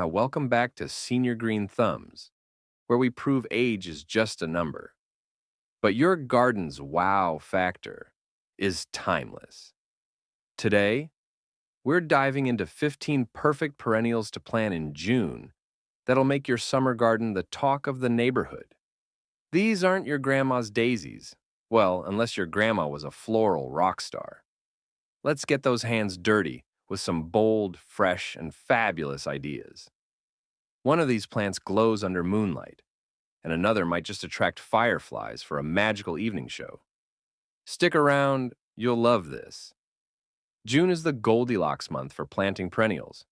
Welcome back to Senior Green Thumbs, where we prove age is just a number. But your garden's wow factor is timeless. Today, we're diving into 15 perfect perennials to plant in June that'll make your summer garden the talk of the neighborhood. These aren't your grandma's daisies. Well, unless your grandma was a floral rock star. Let's get those hands dirty with some bold, fresh, and fabulous ideas. One of these plants glows under moonlight, and another might just attract fireflies for a magical evening show. Stick around, you'll love this. June is the Goldilocks month for planting perennials.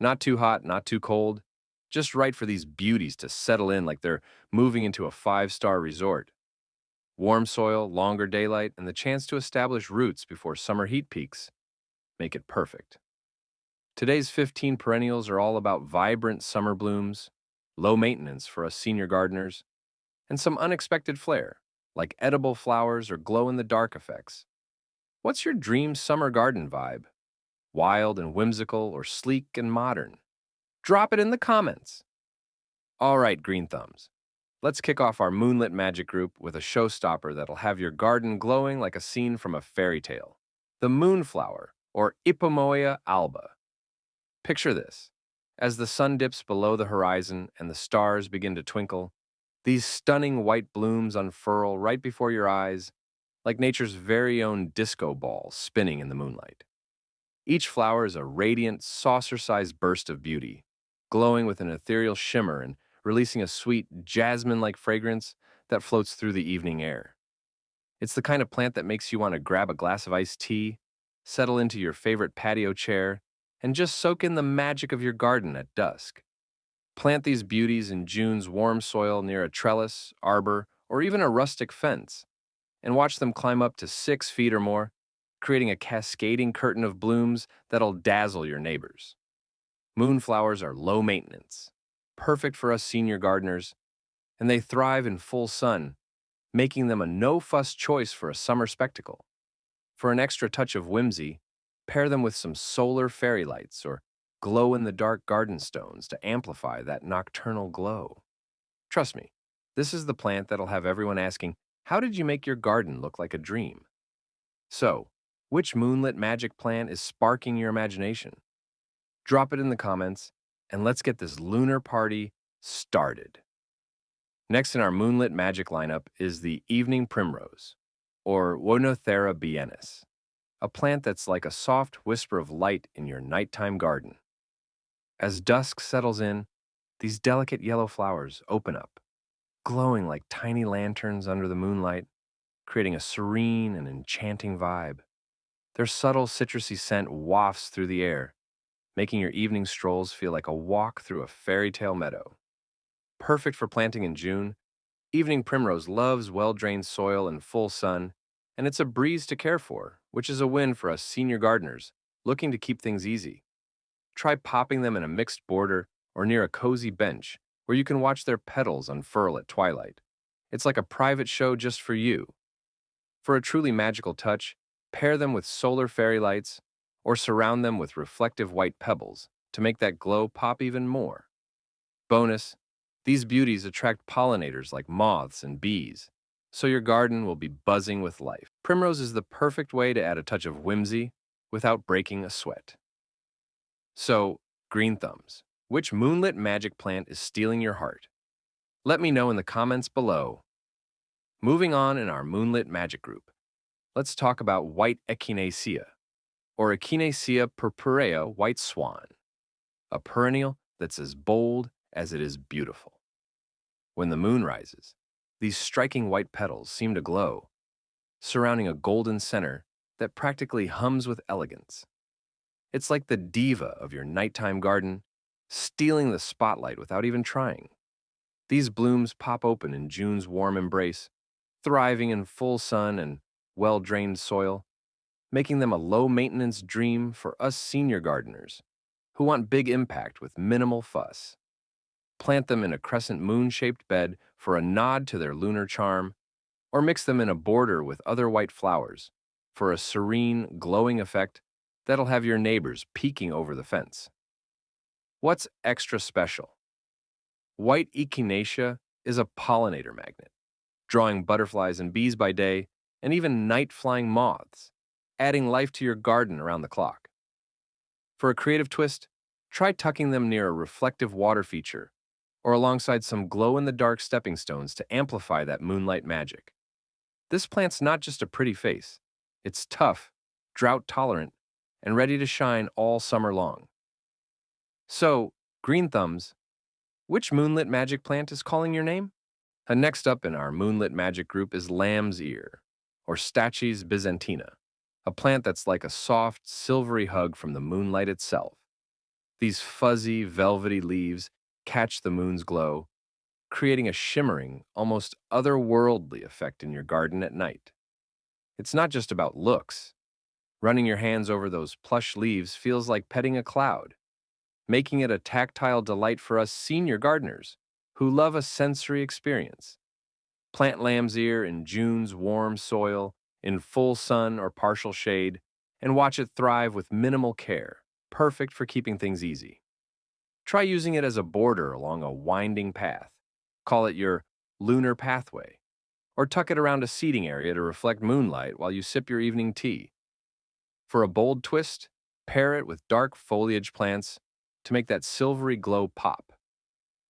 Not too hot, not too cold, just right for these beauties to settle in like they're moving into a five-star resort. Warm soil, longer daylight, and the chance to establish roots before summer heat peaks make it perfect. Today's 15 perennials are all about vibrant summer blooms, low maintenance for us senior gardeners, and some unexpected flair, like edible flowers or glow-in-the-dark effects. What's your dream summer garden vibe? Wild and whimsical or sleek and modern? Drop it in the comments. All right, Green Thumbs. Let's kick off our Moonlit Magic group with a showstopper that'll have your garden glowing like a scene from a fairy tale. The moonflower, or Ipomoea alba. Picture this. As the sun dips below the horizon and the stars begin to twinkle, these stunning white blooms unfurl right before your eyes, like nature's very own disco ball spinning in the moonlight. Each flower is a radiant, saucer-sized burst of beauty, glowing with an ethereal shimmer and releasing a sweet, jasmine-like fragrance that floats through the evening air. It's the kind of plant that makes you want to grab a glass of iced tea, settle into your favorite patio chair, and just soak in the magic of your garden at dusk. Plant these beauties in June's warm soil near a trellis, arbor, or even a rustic fence, and watch them climb up to 6 feet or more, creating a cascading curtain of blooms that'll dazzle your neighbors. Moonflowers are low maintenance, perfect for us senior gardeners, and they thrive in full sun, making them a no-fuss choice for a summer spectacle. For an extra touch of whimsy, pair them with some solar fairy lights or glow-in-the-dark garden stones to amplify that nocturnal glow. Trust me, this is the plant that'll have everyone asking, how did you make your garden look like a dream? So, which Moonlit Magic plant is sparking your imagination? Drop it in the comments, and let's get this lunar party started. Next in our Moonlit Magic lineup is the Evening Primrose, or Wonothera biennis, a plant that's like a soft whisper of light in your nighttime garden. As dusk settles in, these delicate yellow flowers open up, glowing like tiny lanterns under the moonlight, creating a serene and enchanting vibe. Their subtle citrusy scent wafts through the air, making your evening strolls feel like a walk through a fairy tale meadow. Perfect for planting in June, Evening Primrose loves well-drained soil and full sun, and it's a breeze to care for, which is a win for us senior gardeners looking to keep things easy. Try popping them in a mixed border or near a cozy bench where you can watch their petals unfurl at twilight. It's like a private show just for you. For a truly magical touch, pair them with solar fairy lights or surround them with reflective white pebbles to make that glow pop even more. Bonus, these beauties attract pollinators like moths and bees, so your garden will be buzzing with life. Primrose is the perfect way to add a touch of whimsy without breaking a sweat. So, Green Thumbs, which Moonlit Magic plant is stealing your heart? Let me know in the comments below. Moving on in our Moonlit Magic group, let's talk about white echinacea, or Echinacea purpurea white swan, a perennial that's as bold as it is beautiful. When the moon rises, these striking white petals seem to glow, surrounding a golden center that practically hums with elegance. It's like the diva of your nighttime garden, stealing the spotlight without even trying. These blooms pop open in June's warm embrace, thriving in full sun and well-drained soil, making them a low-maintenance dream for us senior gardeners who want big impact with minimal fuss. Plant them in a crescent moon-shaped bed for a nod to their lunar charm, or mix them in a border with other white flowers for a serene, glowing effect that'll have your neighbors peeking over the fence. What's extra special? White echinacea is a pollinator magnet, drawing butterflies and bees by day, and even night-flying moths, adding life to your garden around the clock. For a creative twist, try tucking them near a reflective water feature or alongside some glow-in-the-dark stepping stones to amplify that moonlight magic. This plant's not just a pretty face. It's tough, drought-tolerant, and ready to shine all summer long. So, green thumbs, which Moonlit Magic plant is calling your name? Next up in our Moonlit Magic group is lamb's ear, or Stachys byzantina, a plant that's like a soft, silvery hug from the moonlight itself. These fuzzy, velvety leaves catch the moon's glow, creating a shimmering, almost otherworldly effect in your garden at night. It's not just about looks. Running your hands over those plush leaves feels like petting a cloud, making it a tactile delight for us senior gardeners who love a sensory experience. Plant lamb's ear in June's warm soil, in full sun or partial shade, and watch it thrive with minimal care, perfect for keeping things easy. Try using it as a border along a winding path. Call it your lunar pathway, or tuck it around a seating area to reflect moonlight while you sip your evening tea. For a bold twist, pair it with dark foliage plants to make that silvery glow pop,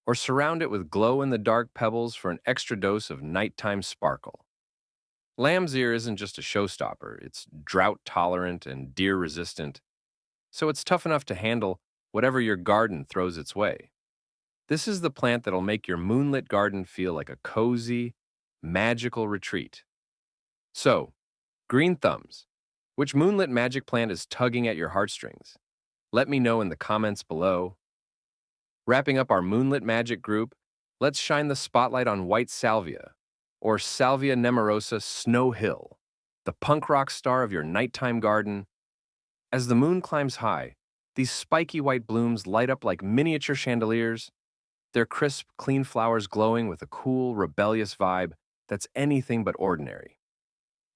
or surround it with glow-in-the-dark pebbles for an extra dose of nighttime sparkle. Lamb's ear isn't just a showstopper, it's drought-tolerant and deer-resistant, so it's tough enough to handle whatever your garden throws its way. This is the plant that'll make your moonlit garden feel like a cozy, magical retreat. So, green thumbs, which Moonlit Magic plant is tugging at your heartstrings? Let me know in the comments below. Wrapping up our Moonlit Magic group, let's shine the spotlight on white salvia, or Salvia nemorosa Snow Hill, the punk rock star of your nighttime garden. As the moon climbs high, these spiky white blooms light up like miniature chandeliers, their crisp, clean flowers glowing with a cool, rebellious vibe that's anything but ordinary.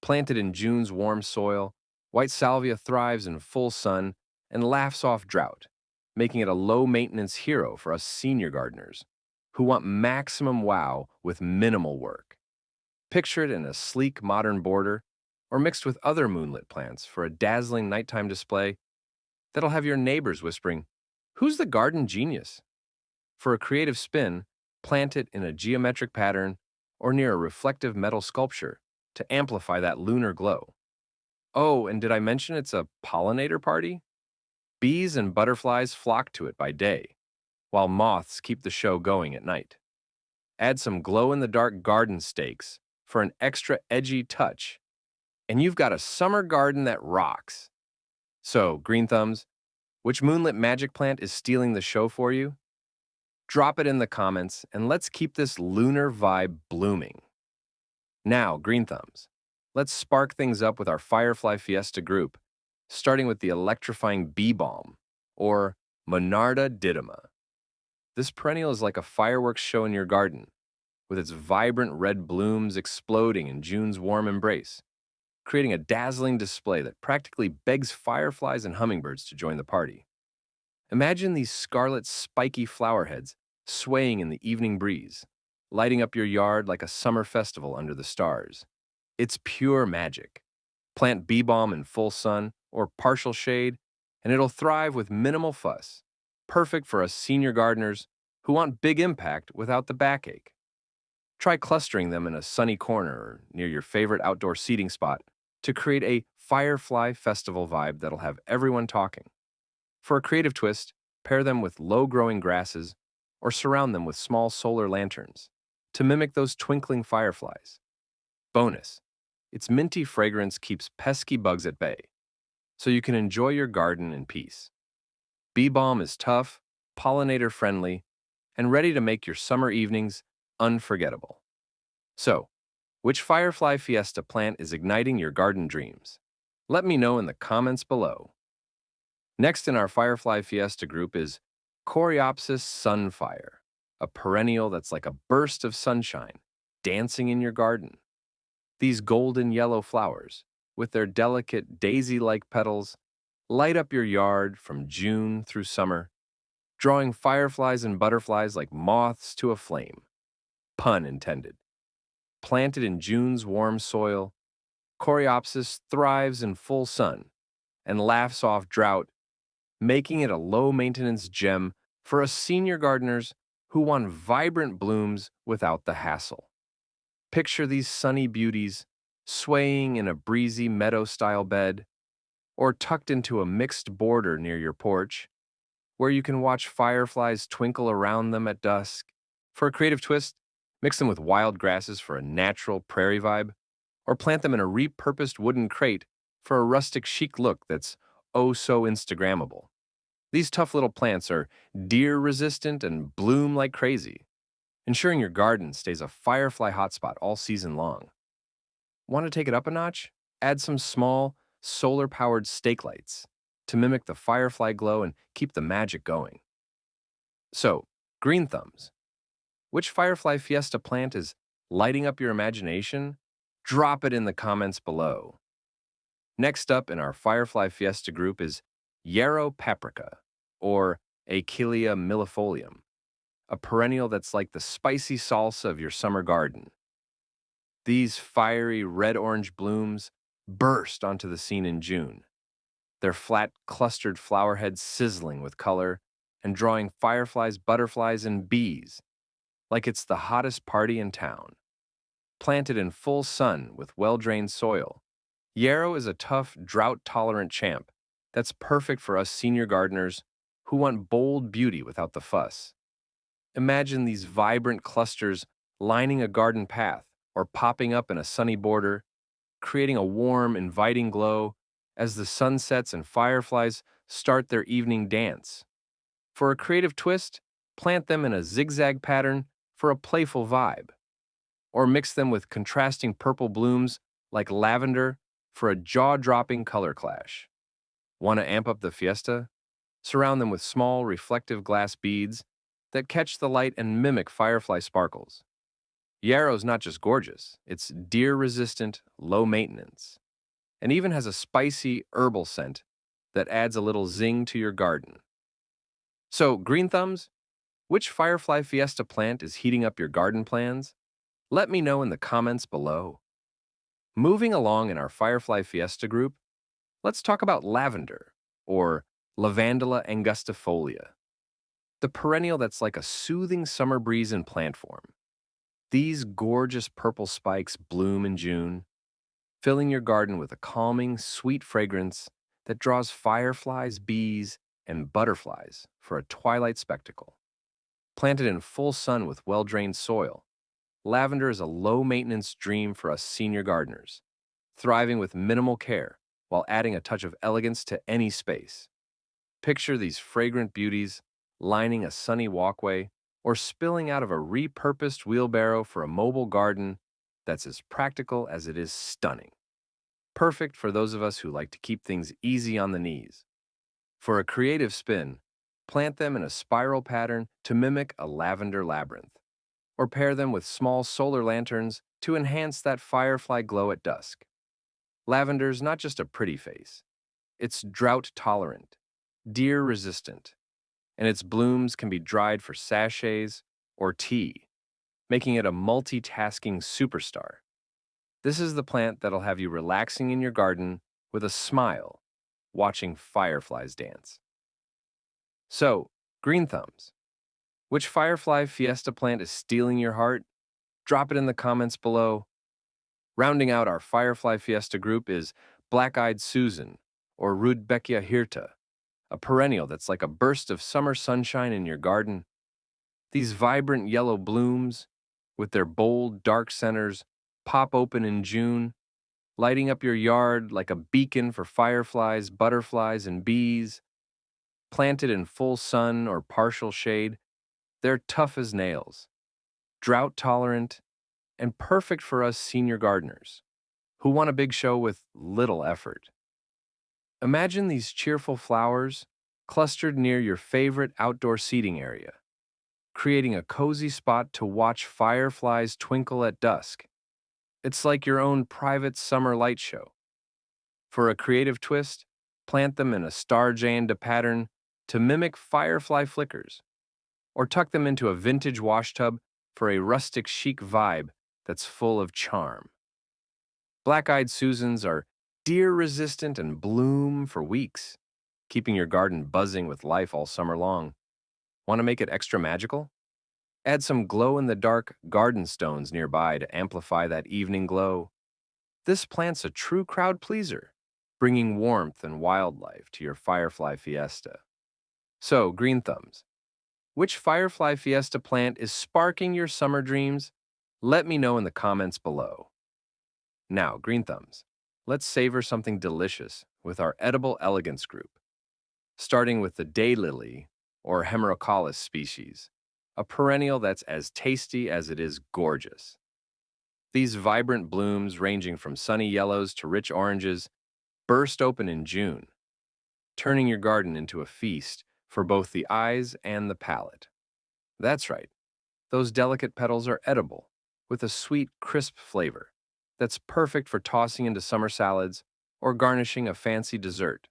Planted in June's warm soil, white salvia thrives in full sun and laughs off drought, making it a low-maintenance hero for us senior gardeners who want maximum wow with minimal work. Picture it in a sleek, modern border or mixed with other moonlit plants for a dazzling nighttime display that'll have your neighbors whispering, "Who's the garden genius?" For a creative spin, plant it in a geometric pattern or near a reflective metal sculpture to amplify that lunar glow. Oh, and did I mention it's a pollinator party? Bees and butterflies flock to it by day, while moths keep the show going at night. Add some glow-in-the-dark garden stakes for an extra edgy touch, and you've got a summer garden that rocks. So, green thumbs, which Moonlit Magic plant is stealing the show for you? Drop it in the comments, and let's keep this lunar vibe blooming. Now, green thumbs, let's spark things up with our Firefly Fiesta group, starting with the electrifying Bee Balm, or Monarda didyma. This perennial is like a fireworks show in your garden, with its vibrant red blooms exploding in June's warm embrace, creating a dazzling display that practically begs fireflies and hummingbirds to join the party. Imagine these scarlet, spiky flower heads swaying in the evening breeze, lighting up your yard like a summer festival under the stars. It's pure magic. Plant bee balm in full sun or partial shade, and it'll thrive with minimal fuss, perfect for us senior gardeners who want big impact without the backache. Try clustering them in a sunny corner or near your favorite outdoor seating spot to create a Firefly Festival vibe that'll have everyone talking. For a creative twist, pair them with low-growing grasses or surround them with small solar lanterns to mimic those twinkling fireflies. Bonus, its minty fragrance keeps pesky bugs at bay, so you can enjoy your garden in peace. Bee Balm is tough, pollinator-friendly, and ready to make your summer evenings unforgettable. So, which Firefly Fiesta plant is igniting your garden dreams? Let me know in the comments below. Next in our Firefly Fiesta group is Coreopsis sunfire, a perennial that's like a burst of sunshine dancing in your garden. These golden yellow flowers, with their delicate daisy-like petals, light up your yard from June through summer, drawing fireflies and butterflies like moths to a flame. Pun intended. Planted in June's warm soil, Coreopsis thrives in full sun and laughs off drought, making it a low-maintenance gem for us senior gardeners who want vibrant blooms without the hassle. Picture these sunny beauties swaying in a breezy meadow-style bed or tucked into a mixed border near your porch, where you can watch fireflies twinkle around them at dusk. For a creative twist, mix them with wild grasses for a natural prairie vibe, or plant them in a repurposed wooden crate for a rustic chic look that's oh so Instagrammable. These tough little plants are deer-resistant and bloom like crazy, ensuring your garden stays a firefly hotspot all season long. Want to take it up a notch? Add some small, solar-powered stake lights to mimic the firefly glow and keep the magic going. So, green thumbs. Which Firefly Fiesta plant is lighting up your imagination? Drop it in the comments below. Next up in our Firefly Fiesta group is yarrow paprika, or Achillea millefolium, a perennial that's like the spicy salsa of your summer garden. These fiery red-orange blooms burst onto the scene in June, their flat, clustered flower heads sizzling with color and drawing fireflies, butterflies, and bees like it's the hottest party in town. Planted in full sun with well-drained soil, yarrow is a tough, drought-tolerant champ that's perfect for us senior gardeners who want bold beauty without the fuss. Imagine these vibrant clusters lining a garden path or popping up in a sunny border, creating a warm, inviting glow as the sun sets and fireflies start their evening dance. For a creative twist, plant them in a zigzag pattern for a playful vibe, or mix them with contrasting purple blooms like lavender for a jaw-dropping color clash. Want to amp up the fiesta? Surround them with small, reflective glass beads that catch the light and mimic firefly sparkles. Yarrow's not just gorgeous, it's deer-resistant, low-maintenance, and even has a spicy herbal scent that adds a little zing to your garden. So, green thumbs, which Firefly Fiesta plant is heating up your garden plans? Let me know in the comments below. Moving along in our Firefly Fiesta group, let's talk about lavender, or Lavandula angustifolia, the perennial that's like a soothing summer breeze in plant form. These gorgeous purple spikes bloom in June, filling your garden with a calming, sweet fragrance that draws fireflies, bees, and butterflies for a twilight spectacle. Planted in full sun with well-drained soil, lavender is a low-maintenance dream for us senior gardeners, thriving with minimal care while adding a touch of elegance to any space. Picture these fragrant beauties lining a sunny walkway or spilling out of a repurposed wheelbarrow for a mobile garden that's as practical as it is stunning. Perfect for those of us who like to keep things easy on the knees. For a creative spin, plant them in a spiral pattern to mimic a lavender labyrinth, or pair them with small solar lanterns to enhance that firefly glow at dusk. Lavender's not just a pretty face, it's drought-tolerant, deer-resistant, and its blooms can be dried for sachets or tea, making it a multitasking superstar. This is the plant that'll have you relaxing in your garden with a smile, watching fireflies dance. So, green thumbs, which Firefly Fiesta plant is stealing your heart? Drop it in the comments below. Rounding out our Firefly Fiesta group is Black-Eyed Susan, or Rudbeckia hirta, a perennial that's like a burst of summer sunshine in your garden. These vibrant yellow blooms, with their bold, dark centers, pop open in June, lighting up your yard like a beacon for fireflies, butterflies, and bees. Planted in full sun or partial shade, they're tough as nails, drought-tolerant, and perfect for us senior gardeners who want a big show with little effort. Imagine these cheerful flowers clustered near your favorite outdoor seating area, creating a cozy spot to watch fireflies twinkle at dusk. It's like your own private summer light show. For a creative twist, plant them in a star-janda pattern to mimic firefly flickers, or tuck them into a vintage washtub for a rustic chic vibe that's full of charm. Black-eyed Susans are deer-resistant and bloom for weeks, keeping your garden buzzing with life all summer long. Want to make it extra magical? Add some glow-in-the-dark garden stones nearby to amplify that evening glow. This plant's a true crowd pleaser, bringing warmth and wildlife to your Firefly Fiesta. So, green thumbs, which Firefly Fiesta plant is sparking your summer dreams? Let me know in the comments below. Now, green thumbs, let's savor something delicious with our edible elegance group, starting with the daylily, or hemerocallis species, a perennial that's as tasty as it is gorgeous. These vibrant blooms, ranging from sunny yellows to rich oranges, burst open in June, turning your garden into a feast for both the eyes and the palate. That's right, those delicate petals are edible, with a sweet, crisp flavor that's perfect for tossing into summer salads or garnishing a fancy dessert.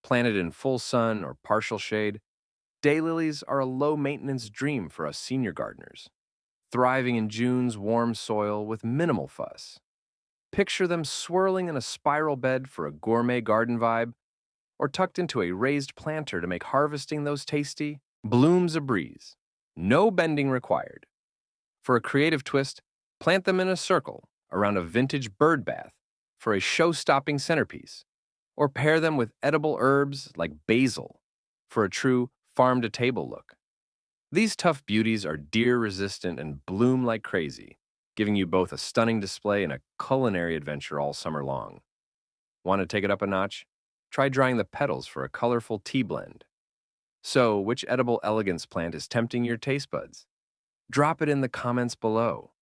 Planted in full sun or partial shade, daylilies are a low-maintenance dream for us senior gardeners, thriving in June's warm soil with minimal fuss. Picture them swirling in a spiral bed for a gourmet garden vibe, or tucked into a raised planter to make harvesting those tasty blooms a breeze. No bending required. For a creative twist, plant them in a circle around a vintage bird bath for a show-stopping centerpiece, or pair them with edible herbs like basil for a true farm-to-table look. These tough beauties are deer-resistant and bloom like crazy, giving you both a stunning display and a culinary adventure all summer long. Want to take it up a notch? Try drying the petals for a colorful tea blend. So, which edible elegance plant is tempting your taste buds? Drop it in the comments below.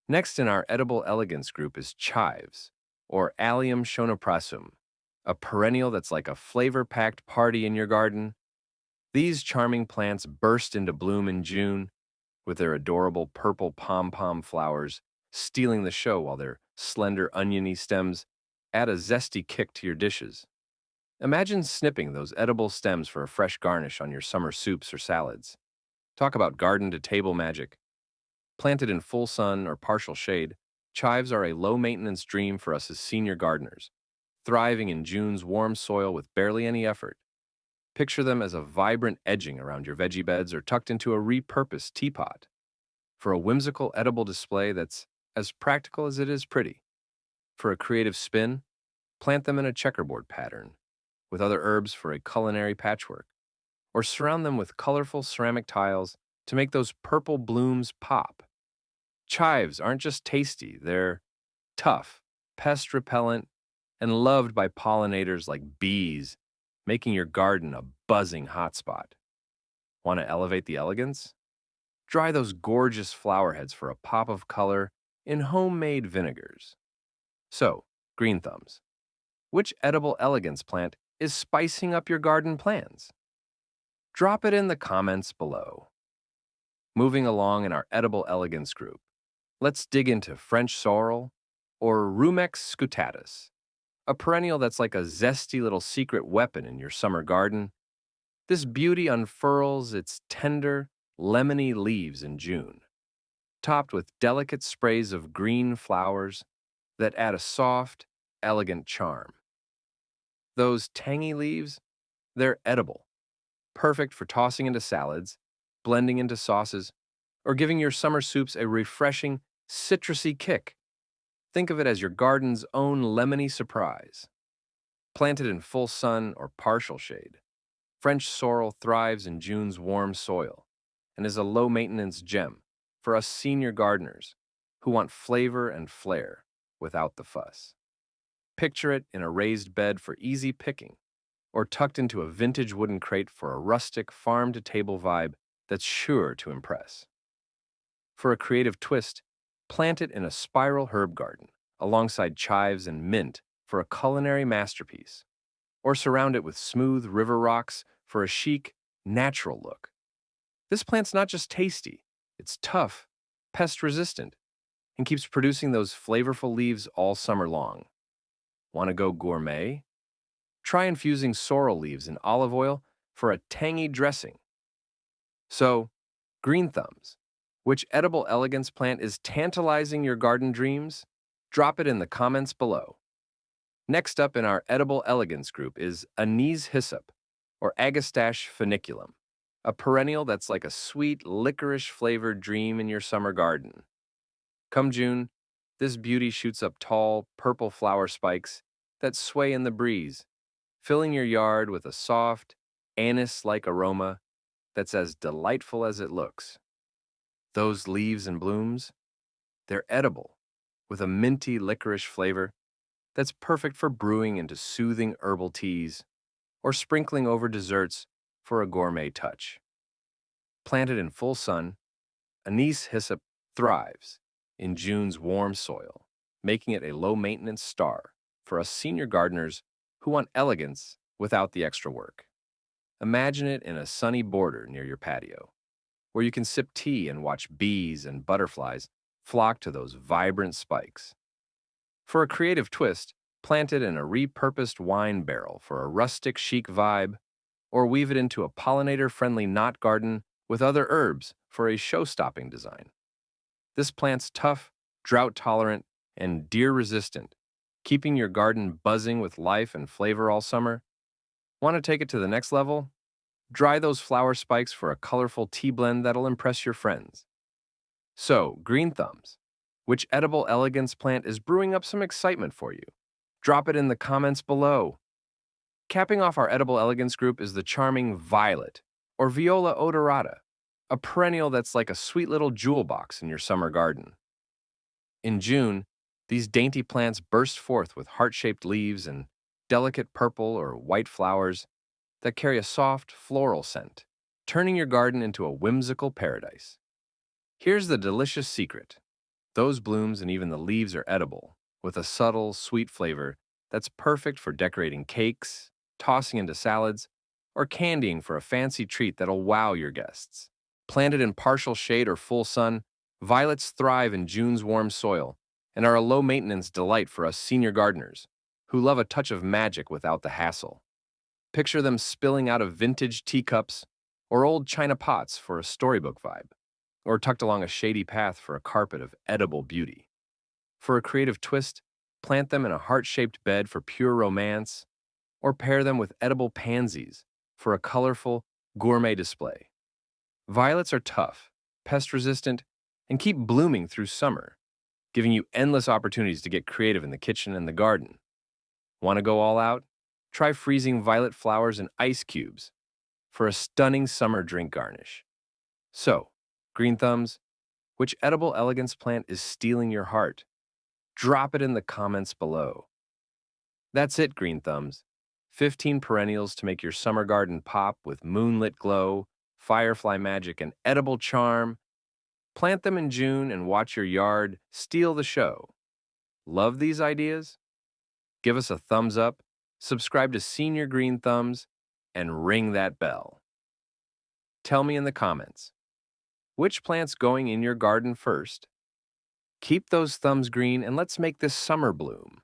Next in our edible elegance group is chives, or Allium schoenoprasum, a perennial that's like a flavor-packed party in your garden. These charming plants burst into bloom in June, with their adorable purple pom-pom flowers stealing the show while their slender oniony stems add a zesty kick to your dishes. Imagine snipping those edible stems for a fresh garnish on your summer soups or salads. Talk about garden-to-table magic. Planted in full sun or partial shade, chives are a low-maintenance dream for us as senior gardeners, thriving in June's warm soil with barely any effort. Picture them as a vibrant edging around your veggie beds or tucked into a repurposed teapot for a whimsical edible display that's as practical as it is pretty. For a creative spin, plant them in a checkerboard pattern with other herbs for a culinary patchwork, or surround them with colorful ceramic tiles to make those purple blooms pop. Chives aren't just tasty, they're tough, pest repellent, and loved by pollinators like bees, making your garden a buzzing hotspot. Want to elevate the elegance? Dry those gorgeous flower heads for a pop of color in homemade vinegars. So, green thumbs, which edible elegance plant is spicing up your garden plans? Drop it in the comments below. Moving along in our edible elegance group, let's dig into French sorrel, or Rumex scutatus, a perennial that's like a zesty little secret weapon in your summer garden. This beauty unfurls its tender, lemony leaves in June, topped with delicate sprays of green flowers that add a soft, elegant charm. Those tangy leaves, they're edible, perfect for tossing into salads, blending into sauces, or giving your summer soups a refreshing, citrusy kick. Think of it as your garden's own lemony surprise. Planted in full sun or partial shade, French sorrel thrives in June's warm soil and is a low-maintenance gem for us senior gardeners who want flavor and flair without the fuss. Picture it in a raised bed for easy picking, or tucked into a vintage wooden crate for a rustic farm-to-table vibe that's sure to impress. For a creative twist, plant it in a spiral herb garden alongside chives and mint for a culinary masterpiece, or surround it with smooth river rocks for a chic, natural look. This plant's not just tasty, it's tough, pest-resistant, and keeps producing those flavorful leaves all summer long. Want to go gourmet? Try infusing sorrel leaves in olive oil for a tangy dressing. So, green thumbs. Which edible elegance plant is tantalizing your garden dreams? Drop it in the comments below. Next up in our edible elegance group is anise hyssop, or Agastache funiculum, a perennial that's like a sweet, licorice-flavored dream in your summer garden. Come June, this beauty shoots up tall, purple flower spikes that sway in the breeze, filling your yard with a soft, anise-like aroma that's as delightful as it looks. Those leaves and blooms, they're edible, with a minty licorice flavor that's perfect for brewing into soothing herbal teas or sprinkling over desserts for a gourmet touch. Planted in full sun, anise hyssop thrives in June's warm soil, making it a low-maintenance star for us senior gardeners who want elegance without the extra work. Imagine it in a sunny border near your patio, where you can sip tea and watch bees and butterflies flock to those vibrant spikes. For a creative twist, plant it in a repurposed wine barrel for a rustic chic vibe, or weave it into a pollinator-friendly knot garden with other herbs for a show-stopping design. This plant's tough, drought-tolerant, and deer-resistant, keeping your garden buzzing with life and flavor all summer. Want to take it to the next level? Dry those flower spikes for a colorful tea blend that'll impress your friends. So, green thumbs, which edible elegance plant is brewing up some excitement for you? Drop it in the comments below. Capping off our edible elegance group is the charming violet, or Viola odorata, a perennial that's like a sweet little jewel box in your summer garden. In June, these dainty plants burst forth with heart-shaped leaves and delicate purple or white flowers that carry a soft, floral scent, turning your garden into a whimsical paradise. Here's the delicious secret. Those blooms and even the leaves are edible, with a subtle, sweet flavor that's perfect for decorating cakes, tossing into salads, or candying for a fancy treat that'll wow your guests. Planted in partial shade or full sun, violets thrive in June's warm soil and are a low-maintenance delight for us senior gardeners who love a touch of magic without the hassle. Picture them spilling out of vintage teacups or old china pots for a storybook vibe, or tucked along a shady path for a carpet of edible beauty. For a creative twist, plant them in a heart-shaped bed for pure romance, or pair them with edible pansies for a colorful, gourmet display. Violets are tough, pest-resistant, and keep blooming through summer, giving you endless opportunities to get creative in the kitchen and the garden. Want to go all out? Try freezing violet flowers in ice cubes for a stunning summer drink garnish. So, green thumbs, which edible elegance plant is stealing your heart? Drop it in the comments below. That's it, green thumbs. 15 perennials to make your summer garden pop with moonlit glow, firefly magic, and edible charm. Plant them in June and watch your yard steal the show. Love these ideas? Give us a thumbs up, subscribe to Senior Green Thumbs, and ring that bell. Tell me in the comments, which plant's going in your garden first? Keep those thumbs green and let's make this summer bloom.